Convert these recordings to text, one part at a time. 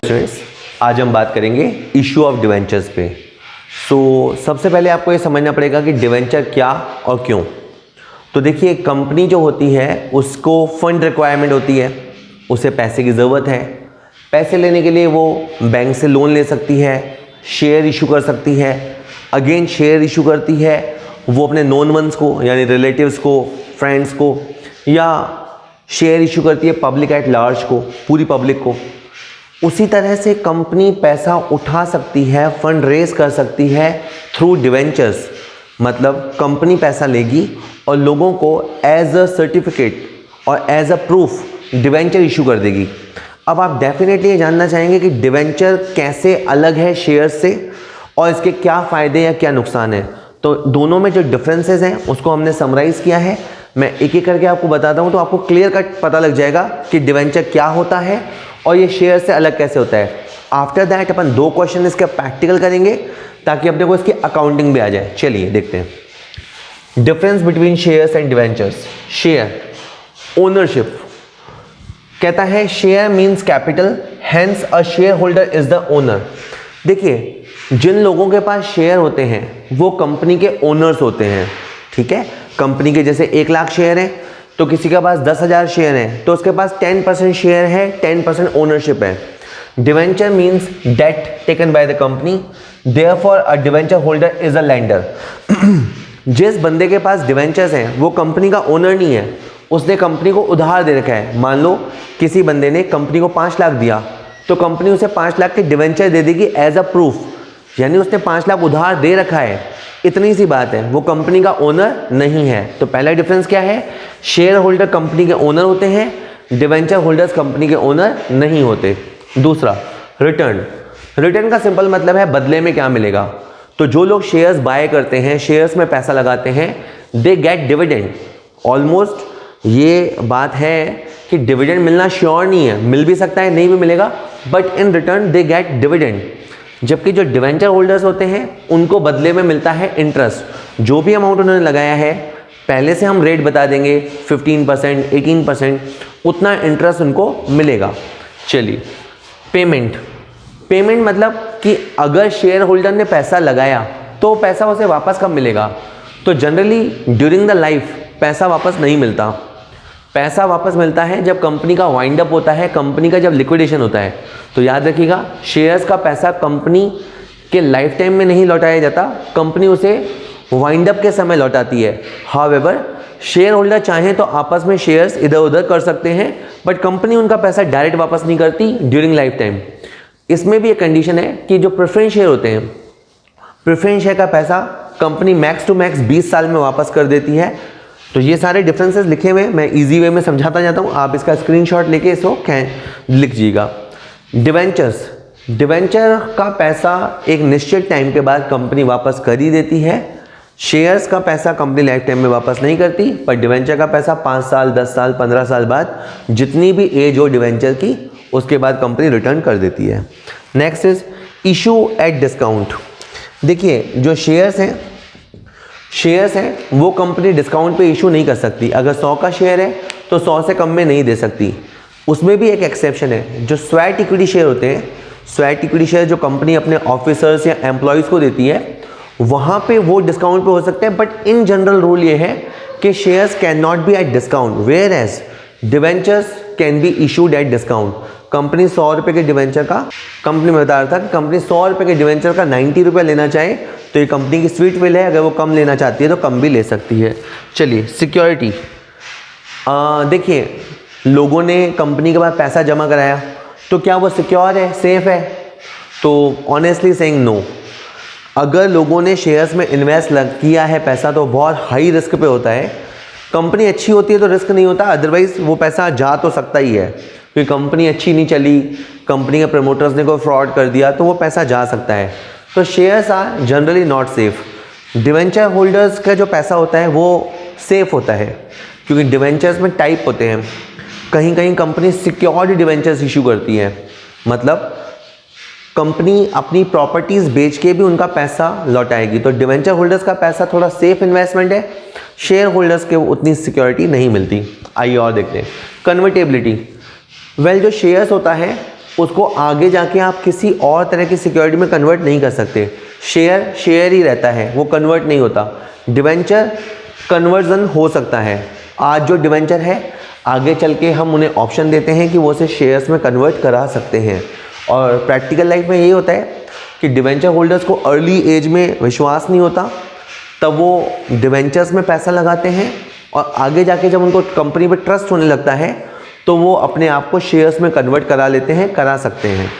Students, आज हम बात करेंगे इशू ऑफ डिवेंचर्स पे। सबसे पहले आपको ये समझना पड़ेगा कि डिवेंचर क्या और क्यों। तो देखिए, कंपनी जो होती है उसको फंड रिक्वायरमेंट होती है, उसे पैसे की ज़रूरत है। पैसे लेने के लिए वो बैंक से लोन ले सकती है, शेयर इशू कर सकती है, अगेन शेयर इशू करती है वो अपने नोन वंस को यानी रिलेटिव्स को, फ्रेंड्स को, या शेयर इशू करती है पब्लिक एट लार्ज को, पूरी पब्लिक को। उसी तरह से कंपनी पैसा उठा सकती है, फंड रेज कर सकती है थ्रू डिवेंचर्स। मतलब कंपनी पैसा लेगी और लोगों को एज अ सर्टिफिकेट और as a proof debenture issue कर देगी। अब आप डेफिनेटली ये जानना चाहेंगे कि डिवेंचर कैसे अलग है शेयर से और इसके क्या फ़ायदे या क्या नुकसान है। तो दोनों में जो डिफरेंसेस हैं उसको हमने समराइज़ किया है। मैं एक एक करके आपको बताता हूँ तो आपको क्लियर कट पता लग जाएगा कि डिवेंचर क्या होता है और ये शेयर से अलग कैसे होता है। आफ्टर दैट अपन 2 क्वेश्चन इसके प्रैक्टिकल करेंगे ताकि अपने को इसकी अकाउंटिंग भी आ जाए। चलिए देखते हैं difference between shares and debentures. Share ownership कहता है share means capital, hence a share holder is the owner. देखिए, जिन लोगों के पास शेयर होते हैं वो कंपनी के ओनर्स होते हैं, ठीक है। कंपनी के जैसे 1 लाख शेयर हैं तो किसी के पास 10,000 शेयर हैं तो उसके पास 10% शेयर है, 10% ओनरशिप है। Debenture means debt taken by the company, therefore a debenture holder is a lender. जिस बंदे के पास डिवेंचर्स हैं वो कंपनी का ओनर नहीं है, उसने कंपनी को उधार दे रखा है। मान लो किसी बंदे ने कंपनी को 5 लाख दिया तो कंपनी उसे 5 लाख के डिवेंचर दे देगी एज अ प्रूफ, यानी उसने 5 लाख उधार दे रखा है। इतनी सी बात है, वो कंपनी का ओनर नहीं है। तो पहला डिफरेंस क्या है, शेयर होल्डर कंपनी के ओनर होते हैं, डिवेंचर होल्डर्स कंपनी के ओनर नहीं होते। दूसरा, रिटर्न। रिटर्न का सिंपल मतलब है बदले में क्या मिलेगा। तो जो लोग शेयर्स बाय करते हैं, शेयर्स में पैसा लगाते हैं, दे गेट डिविडेंड। ऑलमोस्ट ये बात है कि डिविडेंड मिलना श्योर नहीं है, मिल भी सकता है, नहीं भी मिलेगा, but in return they get dividend. जबकि जो डिवेंचर होल्डर्स होते हैं उनको बदले में मिलता है इंटरेस्ट। जो भी अमाउंट उन्होंने लगाया है पहले से हम रेट बता देंगे, 15%, 18%, उतना इंटरेस्ट उनको मिलेगा। चलिए, पेमेंट। पेमेंट मतलब कि अगर शेयर होल्डर ने पैसा लगाया तो पैसा उसे वापस कब मिलेगा। तो जनरली ड्यूरिंग द लाइफ पैसा वापस नहीं मिलता। पैसा वापस मिलता है जब कंपनी का वाइंड अप होता है, कंपनी का जब लिक्विडेशन होता है। तो याद रखिएगा, शेयर्स का पैसा कंपनी के लाइफ टाइम में नहीं लौटाया जाता, कंपनी उसे वाइंड अप के समय लौटाती है। हाउएवर, शेयर होल्डर चाहें तो आपस में शेयर्स इधर उधर कर सकते हैं, बट कंपनी उनका पैसा डायरेक्ट वापस नहीं करती ड्यूरिंग लाइफ टाइम। इसमें भी एक कंडीशन है कि जो प्रेफरेंस शेयर होते हैं, प्रेफरेंस शेयर का पैसा कंपनी मैक्स टू मैक्स 20 साल में वापस कर देती है। तो ये सारे डिफरेंसेस लिखे हुए मैं इजी वे में समझाता जाता हूँ, आप इसका स्क्रीनशॉट लेके इसको लिख दीजिएगा। डिवेंचर्स, डिवेंचर का पैसा एक निश्चित टाइम के बाद कंपनी वापस कर ही देती है। शेयर्स का पैसा कंपनी लाइफ टाइम में वापस नहीं करती, पर डिवेंचर का पैसा 5 साल, 10 साल, 15 साल बाद, जितनी भी एज हो डिवेंचर की, उसके बाद कंपनी रिटर्न कर देती है। Next is issue at discount. देखिए, जो शेयर्स हैं वो कंपनी डिस्काउंट पे इशू नहीं कर सकती। अगर 100 का शेयर है तो 100 से कम में नहीं दे सकती। उसमें भी एक एक्सेप्शन है, जो स्वेट इक्विटी शेयर होते हैं, स्वेट इक्विटी शेयर जो कंपनी अपने ऑफिसर्स या एम्प्लॉयज़ को देती है, वहाँ पे वो डिस्काउंट पे हो सकते हैं। बट इन जनरल रूल ये है कि shares can not be at discount, whereas debentures can be issued at discount. Company 100 रुपये के डिवेंचर का, कंपनी में बता रहा था कि कंपनी 100 रुपये के डिवेंचर का 90 रुपये लेना चाहे तो ये कंपनी की स्वीट विल है, अगर वो कम लेना चाहती है तो कम भी ले सकती है। चलिए, सिक्योरिटी। देखिए, लोगों ने कंपनी के पास पैसा जमा कराया तो क्या वो सिक्योर है, सेफ है? तो ऑनेस्टली सेइंग नो। अगर लोगों ने शेयर्स में इन्वेस्ट किया है पैसा तो बहुत हाई रिस्क पे होता है। कंपनी अच्छी होती है तो रिस्क नहीं होता, अदरवाइज वो पैसा जा तो सकता ही है, क्योंकि कंपनी अच्छी नहीं चली, कंपनी के प्रमोटर्स ने कोई फ्रॉड कर दिया तो वो पैसा जा सकता है। तो shares are generally not safe. Debenture holders का जो पैसा होता है वो सेफ होता है, क्योंकि डिवेंचर्स में टाइप होते हैं। कहीं कहीं कंपनी सिक्योर्ड डिवेंचर्स इशू करती है, मतलब कंपनी अपनी प्रॉपर्टीज़ बेच के भी उनका पैसा लौटाएगी। तो डिवेंचर होल्डर्स का पैसा थोड़ा सेफ इन्वेस्टमेंट है, शेयर होल्डर्स के उतनी सिक्योरिटी नहीं मिलती। आइए और देखते हैं कन्वर्टेबिलिटी। वेल, जो शेयर्स होता है उसको आगे जाके आप किसी और तरह की सिक्योरिटी में कन्वर्ट नहीं कर सकते। शेयर शेयर ही रहता है, वो कन्वर्ट नहीं होता। डिवेंचर कन्वर्जन हो सकता है। आज जो डिवेंचर है आगे चल के हम उन्हें ऑप्शन देते हैं कि वो उसे शेयर्स में कन्वर्ट करा सकते हैं। और प्रैक्टिकल लाइफ में यही होता है कि डिवेंचर होल्डर्स को अर्ली एज में विश्वास नहीं होता, तब वो डिवेंचर्स में पैसा लगाते हैं और आगे जाके जब उनको कंपनी पे ट्रस्ट होने लगता है तो वो अपने आप को शेयर्स में कन्वर्ट करा लेते हैं, करा सकते हैं।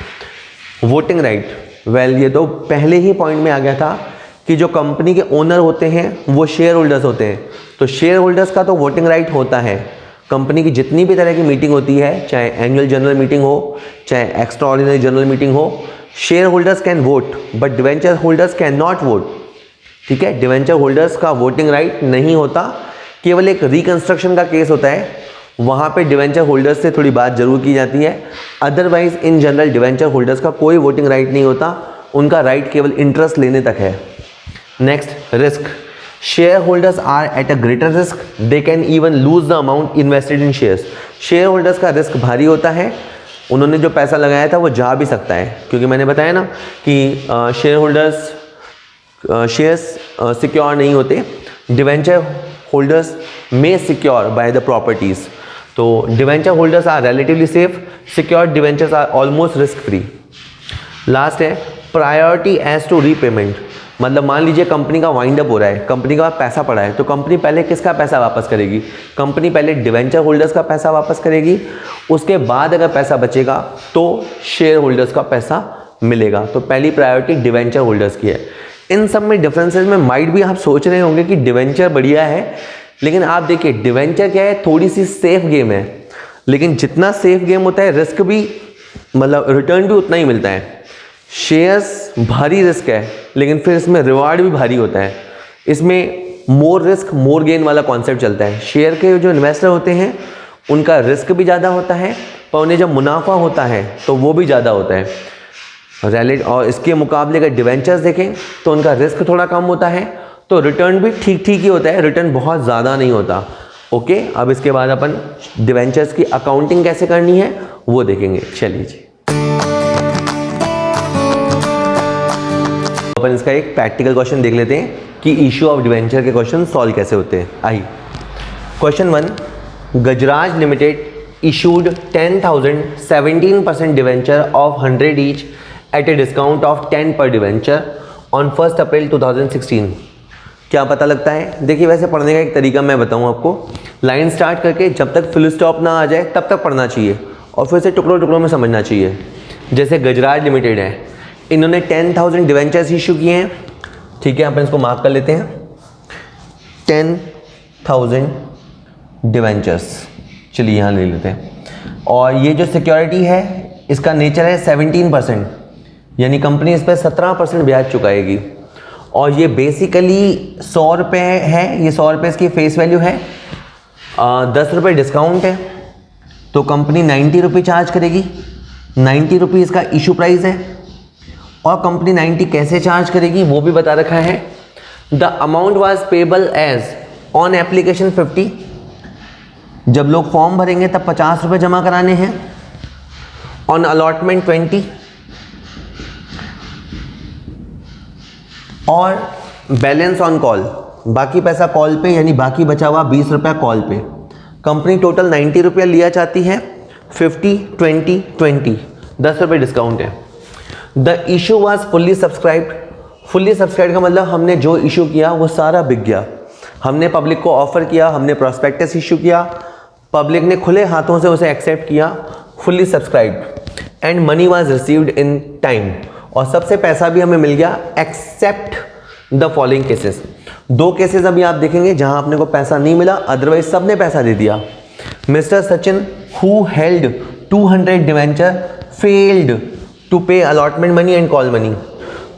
वोटिंग राइट, वेल ये तो पहले ही पॉइंट में आ गया था कि जो कंपनी के ओनर होते हैं वो शेयर होल्डर्स होते हैं, तो शेयर होल्डर्स का तो वोटिंग राइट होता है। कंपनी की जितनी भी तरह की मीटिंग होती है, चाहे एनुअल जनरल मीटिंग हो, चाहे एक्स्ट्रा ऑर्डिनरी जनरल मीटिंग हो, share holders can vote but debenture holders can not vote. ठीक है, डिवेंचर होल्डर्स का वोटिंग राइट नहीं होता, केवल एक रिकंस्ट्रक्शन का केस होता है, वहाँ पे डिवेंचर होल्डर्स से थोड़ी बात जरूर की जाती है। Otherwise in general debenture holders का कोई वोटिंग राइट नहीं होता, उनका राइट केवल इंटरेस्ट लेने तक है। Next, risk. Share holders are at a greater risk, they can even lose the amount invested in shares. Share holders का रिस्क भारी होता है, उन्होंने जो पैसा लगाया था वो जा भी सकता है, क्योंकि मैंने बताया ना कि शेयर होल्डर्स शेयर्स सिक्योर नहीं होते। Debenture holders may secure by the properties. तो debenture holders are relatively safe, secure debentures are almost risk free. Last है प्रायोरिटी एज टू रीपेमेंट। मतलब मान लीजिए कंपनी का वाइंड अप हो रहा है, कंपनी का पैसा पड़ा है, तो कंपनी पहले किसका पैसा वापस करेगी? कंपनी पहले डिवेंचर होल्डर्स का पैसा वापस करेगी, उसके बाद अगर पैसा बचेगा तो शेयर होल्डर्स का पैसा मिलेगा। तो पहली प्रायोरिटी डिवेंचर होल्डर्स की है। इन सब में डिफरेंसेस में माइट भी आप सोच रहे होंगे कि डिवेंचर बढ़िया है, लेकिन आप देखिए डिवेंचर क्या है, थोड़ी सी सेफ गेम है, लेकिन जितना सेफ गेम होता है रिस्क भी, मतलब रिटर्न भी उतना ही मिलता है। शेयर्स भारी रिस्क है, लेकिन फिर इसमें रिवार्ड भी भारी होता है। इसमें मोर रिस्क मोर गेन वाला कॉन्सेप्ट चलता है। शेयर के जो इन्वेस्टर होते हैं उनका रिस्क भी ज़्यादा होता है, पर उन्हें जब मुनाफा होता है तो वो भी ज़्यादा होता है। और इसके मुकाबले अगर डिवेंचर्स देखें तो उनका रिस्क थोड़ा कम होता है, तो रिटर्न भी ठीक ठीक ही होता है, रिटर्न बहुत ज़्यादा नहीं होता। ओके, अब इसके बाद अपन डिवेंचर्स की अकाउंटिंग कैसे करनी है वो देखेंगे। चलिए जी, अपन इसका एक प्रैक्टिकल क्वेश्चन देख लेते हैं कि इशू ऑफ डिवेंचर के क्वेश्चन सॉल्व कैसे होते हैं। आइए, question 1, Gajraj limited issued 10,000 17% debenture of 100 each eight a discount of 10 पर डिवेंचर ऑन 1 अप्रैल 2016। क्या पता लगता है? देखिए, वैसे पढ़ने का एक तरीका मैं बताऊं आपको। लाइन स्टार्ट करके जब तक फुल स्टॉप ना आ जाए तब तक पढ़ना चाहिए और फिर से टुकड़ों टुकड़ों में समझना चाहिए। जैसे गजराज लिमिटेड है, इन्होंने 10,000 डिवेंचर्स इशू किए हैं। ठीक है, अपन इसको मार्क कर लेते हैं, 10,000 डिवेंचर्स। चलिए यहाँ ले लेते हैं। और ये जो सिक्योरिटी है इसका नेचर है 17%, यानी कंपनी इस पर 17% ब्याज चुकाएगी। और ये बेसिकली 100 रुपये है, ये 100 रुपये इसकी फेस वैल्यू है, 10 रुपये डिस्काउंट है, तो कंपनी 90 रुपये चार्ज करेगी। 90 रुपये इसका इशू प्राइस है। और कंपनी 90 कैसे चार्ज करेगी वो भी बता रखा है। The amount was payable as on application 50, जब लोग फॉर्म भरेंगे तब 50 रुपये जमा कराने हैं। ऑन अलॉटमेंट 20 और बैलेंस ऑन कॉल, बाकी पैसा कॉल पे, यानी बाकी बचा हुआ 20 रुपया कॉल पे। कंपनी टोटल 90 रुपया लिया चाहती है, 50 20 20, 10 रुपये डिस्काउंट है। The issue was fully subscribed. Fully subscribe का मतलब हमने जो इशू किया वो सारा बिक गया। हमने पब्लिक को ऑफर किया, हमने प्रोस्पेक्टस इशू किया, पब्लिक ने खुले हाथों से उसे एक्सेप्ट किया, fully subscribed. And money was received in time, और सबसे पैसा भी हमें मिल गया, except the following cases. 2 cases अभी आप देखेंगे जहां आपने को पैसा नहीं मिला, अदरवाइज सबने पैसा दे दिया। Mister Sachin who held 200 debenture failed to pay allotment money and call money.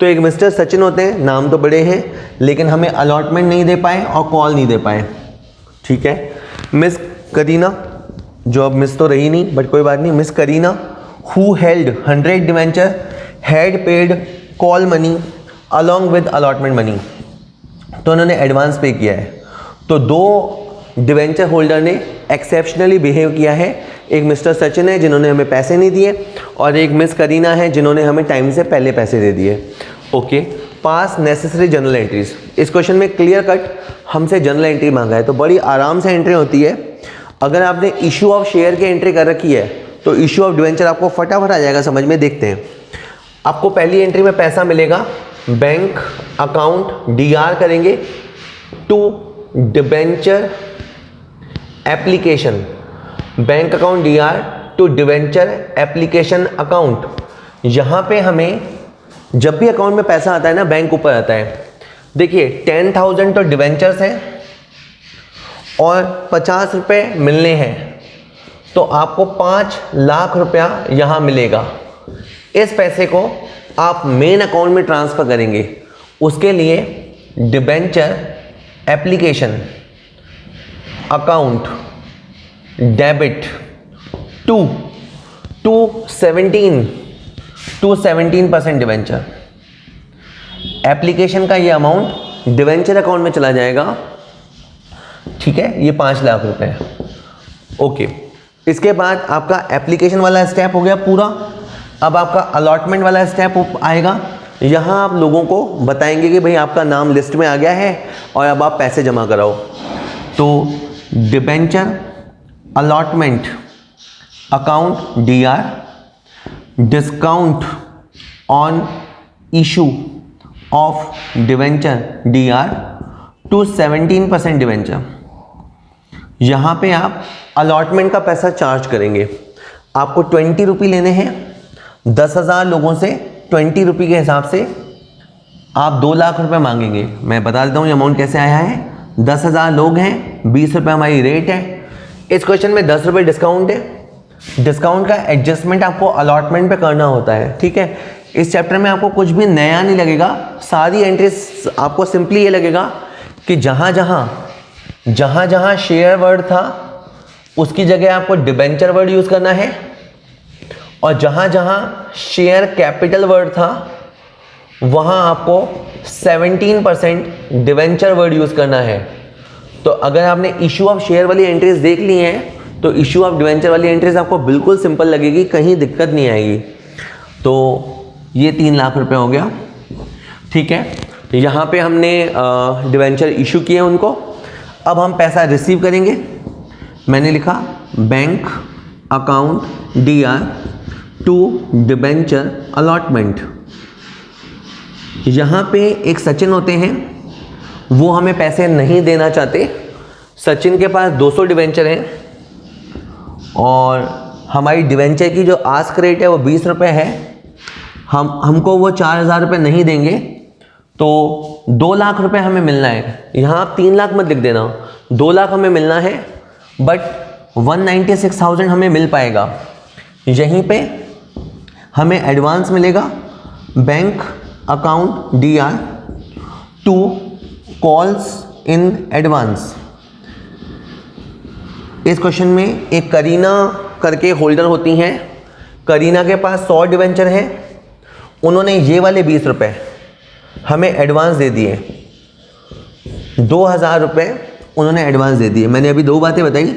तो एक मिस्टर सचिन होते हैं, नाम तो बड़े हैं, लेकिन हमें अलॉटमेंट नहीं दे पाए और कॉल नहीं दे पाए। ठीक है, मिस करीना, जो अब मिस तो रही नहीं बट कोई बात नहीं, miss Kareena who held 100 debenture had paid call money along with allotment money. तो उन्होंने एडवांस पे किया है। तो 2 डिवेंचर होल्डर ने एक्सेप्शनली बिहेव किया है। एक मिस्टर सचिन है जिन्होंने हमें पैसे नहीं दिए, और एक मिस करीना है जिन्होंने हमें टाइम से पहले पैसे दे दिए। ओके, पास नेसेसरी जर्नल एंट्रीज। इस क्वेश्चन में क्लियर कट हमसे जर्नल एंट्री मांगा है, तो बड़ी आराम से एंट्री होती है। अगर आपने इशू ऑफ शेयर की एंट्री कर रखी है तो इशू ऑफ डिवेंचर आपको फटाफट आ जाएगा समझ में। देखते हैं, आपको पहली एंट्री में पैसा मिलेगा, बैंक अकाउंट डीआर करेंगे to debenture application, bank account DR to debenture application account. यहाँ पे हमें जब भी अकाउंट में पैसा आता है ना, बैंक ऊपर आता है। देखिए 10,000 तो डिवेंचर्स हैं और 50 रुपये मिलने हैं, तो आपको 5 लाख रुपया यहाँ मिलेगा। इस पैसे को आप मेन अकाउंट में ट्रांसफ़र करेंगे। उसके लिए debenture application account debit to 17% debenture. Application का ये अमाउंट डिवेंचर अकाउंट में चला जाएगा, ठीक है, ये 5 लाख रुपए। ओके, इसके बाद आपका एप्लीकेशन वाला स्टेप हो गया पूरा। अब आपका अलॉटमेंट वाला स्टेप आएगा। यहाँ आप लोगों को बताएंगे कि भाई आपका नाम लिस्ट में आ गया है और अब आप पैसे जमा कराओ। तो debenture allotment account DR, discount on issue of debenture DR to 17% debenture. यहाँ पे आप अलॉटमेंट का पैसा चार्ज करेंगे। आपको 20 रुपये लेने हैं। 10,000 लोगों से 20 रुपये के हिसाब से आप 2 लाख रुपए मांगेंगे। मैं बता देता हूँ ये अमाउंट कैसे आया है। 10,000 लोग हैं, 20 रुपये हमारी रेट है। इस क्वेश्चन में 10 रुपये डिस्काउंट है। डिस्काउंट का एडजस्टमेंट आपको अलॉटमेंट पे करना होता है, ठीक है। इस चैप्टर में आपको कुछ भी नया नहीं लगेगा। सारी एंट्रीज आपको सिंपली ये लगेगा कि जहाँ जहाँ शेयर वर्ड था उसकी जगह आपको डिबेंचर वर्ड यूज़ करना है, और जहाँ जहाँ शेयर कैपिटल वर्ड था वहाँ आपको 17% डिवेंचर वर्ड यूज़ करना है। तो अगर आपने इशू ऑफ शेयर वाली एंट्रीज देख ली हैं तो इशू ऑफ डिवेंचर वाली एंट्रीज आपको बिल्कुल सिंपल लगेगी, कहीं दिक्कत नहीं आएगी। तो ये 3 लाख रुपए हो गया, ठीक है। यहाँ पे हमने डिवेंचर इशू किए उनको। अब हम पैसा रिसीव करेंगे। मैंने लिखा bank account DR to debenture allotment. यहाँ पे एक सचिन होते हैं, वो हमें पैसे नहीं देना चाहते। सचिन के पास 200 डिवेंचर हैं और हमारी डिवेंचर की जो आस्क रेट है वो 20 रुपये है। हमको वो 4,000 रुपये नहीं देंगे, तो 2 लाख रुपए हमें मिलना है। यहाँ आप 3 लाख मत लिख देना, 2 लाख हमें मिलना है, बट 196,000 हमें मिल पाएगा। यहीं पे हमें एडवांस मिलेगा, bank account DR to calls in advance. इस क्वेश्चन में एक करीना करके होल्डर होती हैं। करीना के पास 100 डिवेंचर हैं। उन्होंने ये वाले 20 रुपये हमें एडवांस दे दिए। 2,000 रुपये उन्होंने एडवांस दे दिए। मैंने अभी 2 बातें बताई।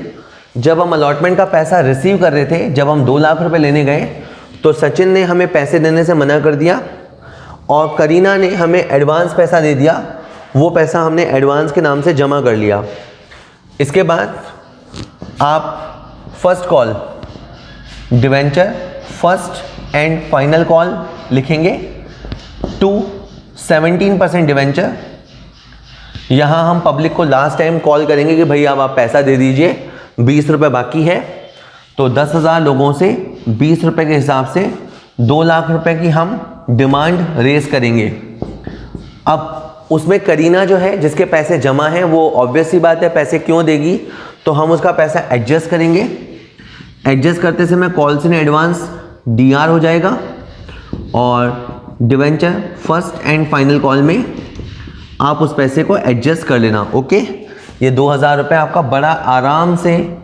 जब हम अलॉटमेंट का पैसा रिसीव कर रहे थे, जब हम 2 लाख रुपए लेने गए तो सचिन ने हमें पैसे देने से मना कर दिया और करीना ने हमें एडवांस पैसा दे दिया। वो पैसा हमने एडवांस के नाम से जमा कर लिया। इसके बाद आप first call debenture first and final call लिखेंगे टू 17% डिवेंचर। यहाँ हम पब्लिक को लास्ट टाइम कॉल करेंगे कि भाई अब आप पैसा दे दीजिए, 20 रुपये बाकी है। तो 10,000 लोगों से 20 रुपये के हिसाब से 2 लाख रुपए की हम डिमांड रेज करेंगे। अब उसमें करीना जो है जिसके पैसे जमा हैं वो ऑब्वियस सी बात है पैसे क्यों देगी, तो हम उसका पैसा एडजस्ट करेंगे। एडजस्ट करते समय कॉल्स इन एडवांस डीआर हो जाएगा और debenture first and final call में आप उस पैसे को एडजस्ट कर लेना। ओके, ये 2,000 रुपये आपका बड़ा आराम से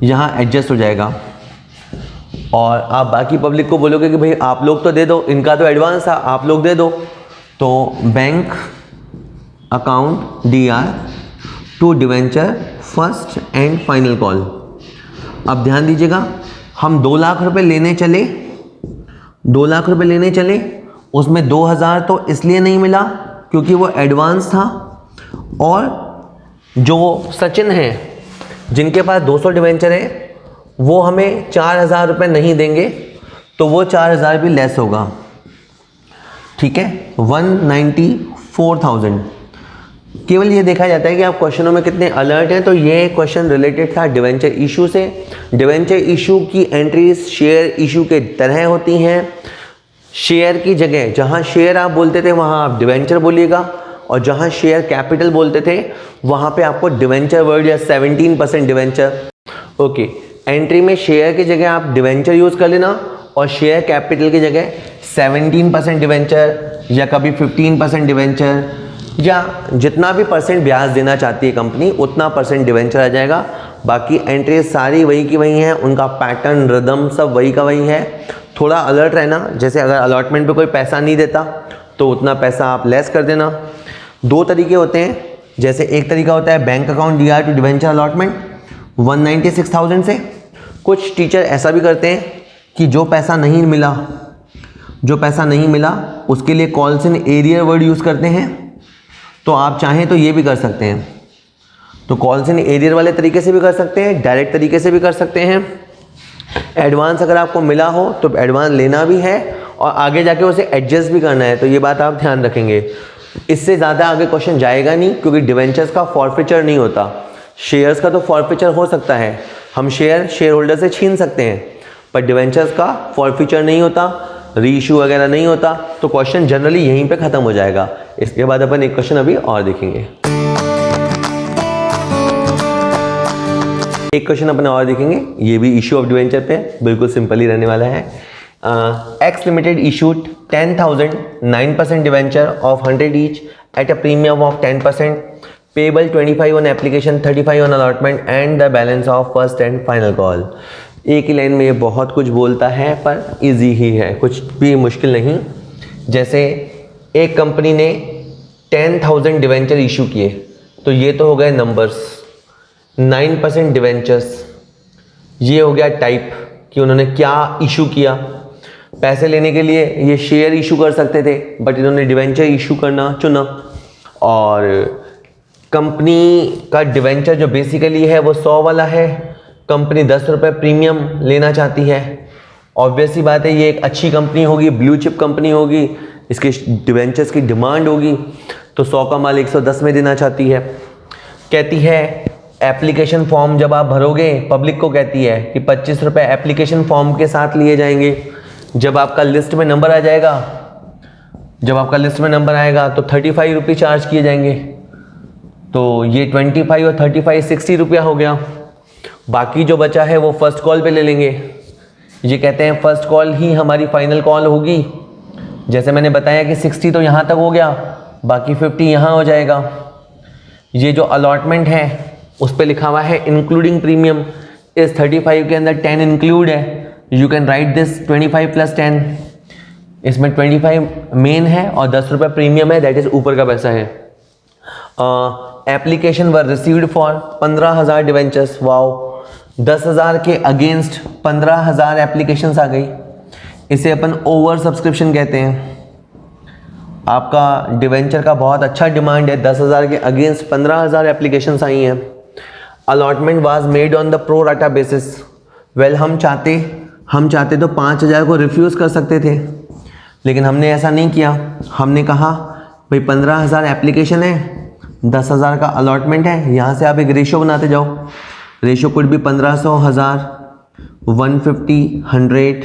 यहाँ एडजस्ट हो जाएगा। और आप बाकी पब्लिक को बोलोगे कि भाई आप लोग तो दे दो, इनका तो एडवांस था, आप लोग दे दो। तो bank account DR to debenture first and final call. अब ध्यान दीजिएगा, हम 2 लाख रुपए लेने चले, 2 लाख रुपए लेने चले, उसमें 2000 तो इसलिए नहीं मिला क्योंकि वो एडवांस था, और जो सचिन है जिनके पास 200 डिवेंचर है वो हमें 4000 रुपये नहीं देंगे, तो वो 4000 भी लेस होगा। ठीक है, 194,000। केवल ये देखा जाता है कि आप क्वेश्चनों में कितने अलर्ट हैं। तो ये क्वेश्चन रिलेटेड था डिवेंचर इशू से। डिवेंचर इशू की एंट्रीज शेयर इशू के तरह होती हैं। शेयर की जगह जहां शेयर आप बोलते थे वहां आप डिवेंचर बोलिएगा, और जहां शेयर कैपिटल बोलते थे वहां पे आपको डिवेंचर वर्ड या 17% डिवेंचर। ओके, एंट्री में शेयर की जगह आप डिवेंचर यूज कर लेना, और शेयर कैपिटल की जगह 17% डिवेंचर या कभी 15% डिवेंचर, या जितना भी परसेंट ब्याज देना चाहती है कंपनी उतना परसेंट डिवेंचर आ जाएगा। बाकी एंट्री सारी वही की वही हैं, उनका पैटर्न रिदम सब वही का वही है। थोड़ा अलर्ट रहना, जैसे अगर अलॉटमेंट पे कोई पैसा नहीं देता तो उतना पैसा आप लेस कर देना। 2 तरीके होते हैं, जैसे एक तरीका होता है bank account DR to debenture allotment 196,000 से। कुछ टीचर ऐसा भी करते हैं कि जो पैसा नहीं मिला उसके लिए calls in arrear word use करते हैं। तो आप चाहें तो ये भी कर सकते हैं, तो कॉल्स इन एरियर वाले तरीके से भी कर सकते हैं, डायरेक्ट तरीके से भी कर सकते हैं। एडवांस अगर आपको मिला हो तो एडवांस लेना भी है और आगे जाके उसे एडजस्ट भी करना है, तो ये बात आप ध्यान रखेंगे। इससे ज़्यादा आगे क्वेश्चन जाएगा नहीं, क्योंकि डिवेंचर्स का फॉरफीचर नहीं होता। शेयर्स का तो फॉरफीचर हो सकता है, हम शेयर होल्डर से छीन सकते हैं, पर डिवेंचर्स का फॉरफीचर नहीं होता, रीइश्यू वगैरह नहीं होता। तो क्वेश्चन जनरली यहीं पे ख़त्म हो जाएगा। इसके बाद अपन एक क्वेश्चन अभी और देखेंगे, एक क्वेश्चन अपन और देखेंगे, ये भी इशू ऑफ डिवेंचर पे, बिल्कुल सिंपल ही रहने वाला है। X limited issued 10,000 9% debenture of 100 each at a premium of 10%, payable 25 on application, 35 on allotment and the balance of first and final call. एक ही लाइन में ये बहुत कुछ बोलता है, पर इजी ही है, कुछ भी मुश्किल नहीं। जैसे एक कंपनी ने 10,000 डिवेंचर इशू किए, तो ये तो हो गए नंबर्स। 9% डिवेंचर्स, ये हो गया टाइप कि उन्होंने क्या इशू किया। पैसे लेने के लिए ये शेयर इशू कर सकते थे, बट इन्होंने डिवेंचर इशू करना चुना। और कंपनी का डिवेंचर जो बेसिकली है वो 100 वाला है, कंपनी 10 रुपये प्रीमियम लेना चाहती है। ऑब्वियस सी बात है, ये एक अच्छी कंपनी होगी, ब्लू चिप कंपनी होगी, इसके डिवेंचर्स की डिमांड होगी, तो 100 का माल 110 में देना चाहती है। कहती है एप्लीकेशन फॉर्म जब आप भरोगे, पब्लिक को कहती है कि 25 रुपये एप्लीकेशन फॉर्म के साथ लिए जाएंगे। जब आपका लिस्ट में नंबर आ जाएगा, तो 35 रुपये चार्ज किए जाएंगे। तो ये 25 और 35 60 रुपया हो गया। बाकी जो बचा है वो फर्स्ट कॉल पे ले लेंगे। ये कहते हैं फर्स्ट कॉल ही हमारी फाइनल कॉल होगी। जैसे मैंने बताया कि 60 तो यहाँ तक हो गया, बाकी 50 यहाँ हो जाएगा। ये जो अलॉटमेंट है उस पर लिखा हुआ है इंक्लूडिंग प्रीमियम, इस 35 के अंदर 10 इंक्लूड है। You can write this 25 + 10। इसमें 25 मेन है और 10 रुपये प्रीमियम है, दैट इज ऊपर का पैसा है। Application were received for 15,000 debentures. Wow, 10,000 के अगेंस्ट 15,000 एप्लीकेशंस आ गई। इसे अपन ओवर सब्सक्रिप्शन कहते हैं। आपका डिवेंचर का बहुत अच्छा डिमांड है, 10,000 के अगेंस्ट 15,000 एप्लीकेशंस आई हैं। Allotment was made on the pro rata basis. Well, हम चाहते तो 5,000 को रिफ्यूज़ कर सकते थे, लेकिन हमने ऐसा नहीं किया। हमने कहा भाई 15,000 एप्लीकेशन है, 10,000 का अलॉटमेंट है, यहाँ से आप एक रेशो बनाते जाओ। रेशो कुड भी 1500, 1000, 150, 100,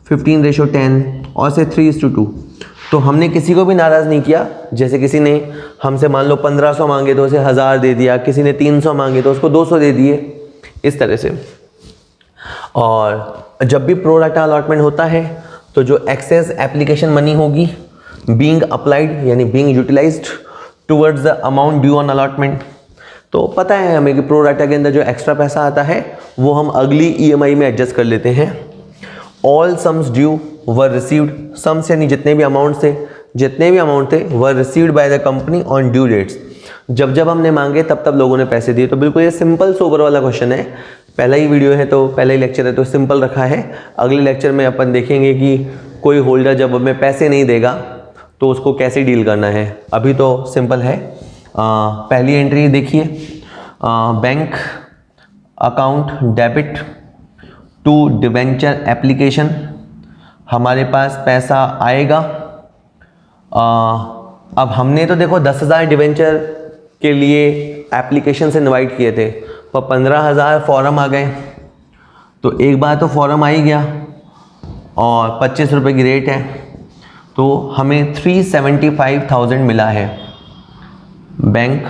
15:10 और से 3:2। तो हमने किसी को भी नाराज़ नहीं किया। जैसे किसी ने हमसे मान लो 1500 मांगे तो उसे 1000 दे दिया, किसी ने 300 मांगे तो उसको 200 दे दिए, इस तरह से। और जब भी प्रो राटा अलॉटमेंट होता है तो जो एक्सेस एप्लीकेशन मनी होगी बीइंग अप्लाइड यानी being utilized towards the amount due on allotment. तो पता है हमें कि प्रो राटा के अंदर जो एक्स्ट्रा पैसा आता है वो हम अगली ईएमआई में एडजस्ट कर लेते हैं। All sums due were received, sums यानी जितने भी अमाउंट थे were received by the company on due dates. जब जब हमने मांगे तब तब लोगों ने पैसे दिए। तो बिल्कुल ये सिंपल सोबर वाला क्वेश्चन है, पहला ही वीडियो है तो पहला ही लेक्चर है तो सिंपल रखा है। अगले लेक्चर में अपन देखेंगे कि कोई होल्डर जब हमें पैसे नहीं देगा तो उसको कैसे डील करना है। अभी तो सिंपल है। पहली एंट्री देखिए, bank account debit to debenture application, हमारे पास पैसा आएगा। अब हमने तो देखो 10,000 डिबेंचर के लिए एप्लीकेशन से इनवाइट किए थे, पर 15,000 फॉर्म आ गए। तो एक बार तो फॉर्म आ ही गया और 25 रुपये की रेट है, तो हमें 375,000 मिला है। बैंक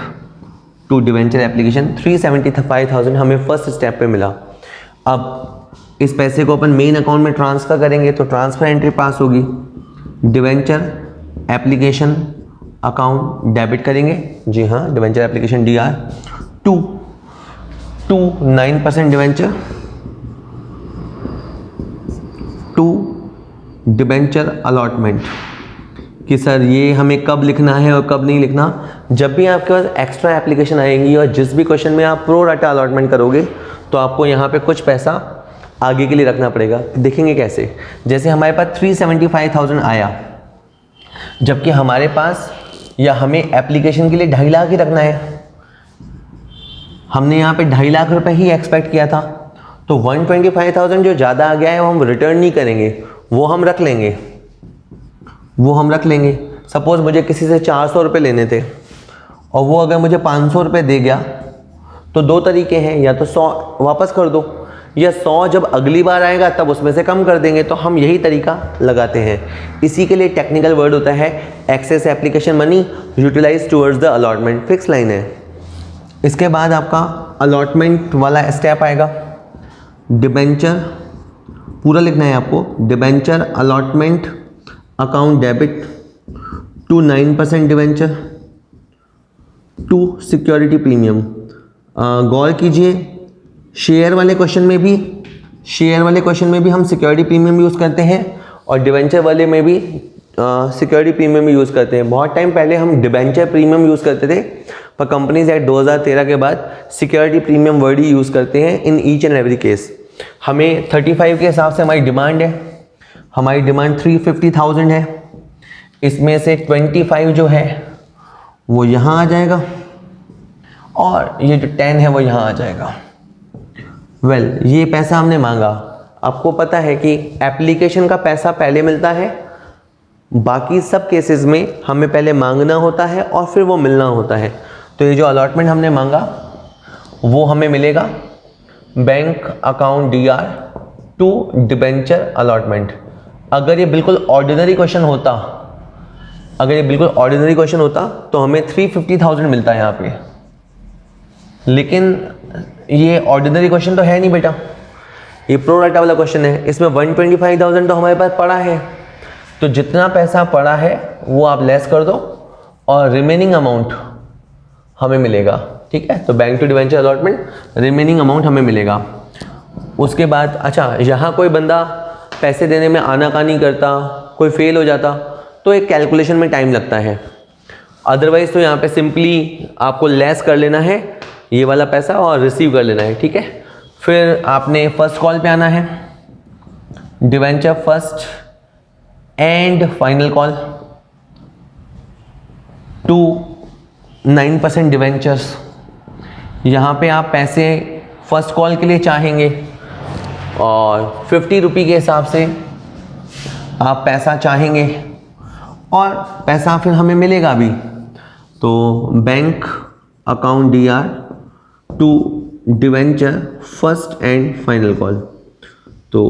टू डिबेंचर एप्लीकेशन 375,000 हमें फर्स्ट स्टेप पे मिला। अब इस पैसे को अपन मेन अकाउंट में ट्रांसफ़र करेंगे तो ट्रांसफ़र एंट्री पास होगी। डिबेंचर एप्लीकेशन अकाउंट डेबिट करेंगे, जी हाँ, debenture application DR to 9% debenture to debenture allotment, कि सर ये हमें कब लिखना है और कब नहीं लिखना। जब भी आपके पास एक्स्ट्रा एप्लीकेशन आएंगी और जिस भी क्वेश्चन में आप प्रो राटा अलॉटमेंट करोगे तो आपको यहाँ पे कुछ पैसा आगे के लिए रखना पड़ेगा। देखेंगे कैसे, जैसे हमारे पास 375,000 आया, जबकि हमारे पास या हमें एप्लीकेशन के लिए 2.5 लाख ही रखना है। हमने यहाँ पे 2.5 लाख रुपए ही एक्सपेक्ट किया था, तो 125,000 जो ज़्यादा आ गया है वो हम रिटर्न नहीं करेंगे, वो हम रख लेंगे। सपोज़ मुझे किसी से 400 रुपये लेने थे और वो अगर मुझे 500 रुपये दे गया तो दो तरीके हैं, या तो 100 वापस कर दो, या 100 जब अगली बार आएगा तब उसमें से कम कर देंगे। तो हम यही तरीका लगाते हैं। इसी के लिए टेक्निकल वर्ड होता है excess application money utilize towards the allotment, fix line है। इसके बाद आपका अलॉटमेंट वाला स्टेप आएगा। डिबेंचर पूरा लिखना है आपको, debenture allotment account debit to 9% debenture to security premium. गौर कीजिए, शेयर वाले क्वेश्चन में भी हम सिक्योरिटी प्रीमियम यूज़ करते हैं और डिबेंचर वाले में भी सिक्योरिटी प्रीमियम यूज़ करते हैं। बहुत टाइम पहले हम डिबेंचर प्रीमियम यूज़ करते थे, पर कंपनीज एक्ट 2013 के बाद सिक्योरिटी प्रीमियम वर्ड ही यूज़ करते हैं in each and every case. हमें 35 के हिसाब से हमारी डिमांड है, हमारी डिमांड 350,000 है। इसमें से 25 जो है वो यहाँ आ जाएगा और ये जो 10 है वो यहाँ आ जाएगा। ये पैसा हमने मांगा। आपको पता है कि एप्लीकेशन का पैसा पहले मिलता है, बाकी सब केसेस में हमें पहले मांगना होता है और फिर वो मिलना होता है। तो ये जो अलॉटमेंट हमने मांगा वो हमें मिलेगा bank account DR to debenture allotment. अगर ये बिल्कुल ऑर्डिनरी क्वेश्चन होता तो हमें 350,000 मिलता है यहाँ पे, लेकिन ये ऑर्डिनरी क्वेश्चन तो है नहीं बेटा, ये प्रो राटा वाला क्वेश्चन है। इसमें 125,000 तो हमारे पास पड़ा है, तो जितना पैसा पड़ा है वो आप लेस कर दो और रिमेनिंग अमाउंट हमें मिलेगा। ठीक है, तो bank to debenture allotment remaining amount हमें मिलेगा। उसके बाद अच्छा, यहाँ कोई बंदा पैसे देने में आनाकानी करता, कोई फेल हो जाता, तो एक कैलकुलेशन में टाइम लगता है। अदरवाइज तो यहाँ पे सिंपली आपको लेस कर लेना है ये वाला पैसा और रिसीव कर लेना है। ठीक है, फिर आपने फर्स्ट कॉल पे आना है, debenture first and final call to 9% debentures. यहाँ पे आप पैसे फर्स्ट कॉल के लिए चाहेंगे और 50 रुपये के हिसाब से आप पैसा चाहेंगे और पैसा फिर हमें मिलेगा भी। तो bank account DR to debenture first and final call. तो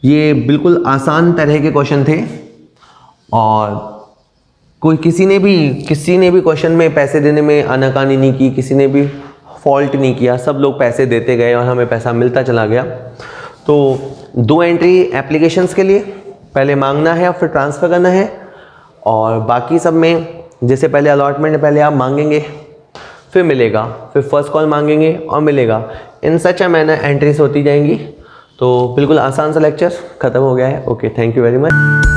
ये बिल्कुल आसान तरह के क्वेश्चन थे और किसी ने भी क्वेश्चन में पैसे देने में आनाकानी नहीं की, किसी ने भी फॉल्ट नहीं किया, सब लोग पैसे देते गए और हमें पैसा मिलता चला गया। तो 2 एंट्री एप्लीकेशंस के लिए, पहले मांगना है और फिर ट्रांसफ़र करना है, और बाकी सब में जैसे पहले अलॉटमेंट पहले आप मांगेंगे फिर मिलेगा, फिर फर्स्ट कॉल मांगेंगे और मिलेगा। इन सच अ मैनर एंट्रीज होती जाएंगी। तो बिल्कुल आसान सा लेक्चर ख़त्म हो गया है। Okay, thank you very much.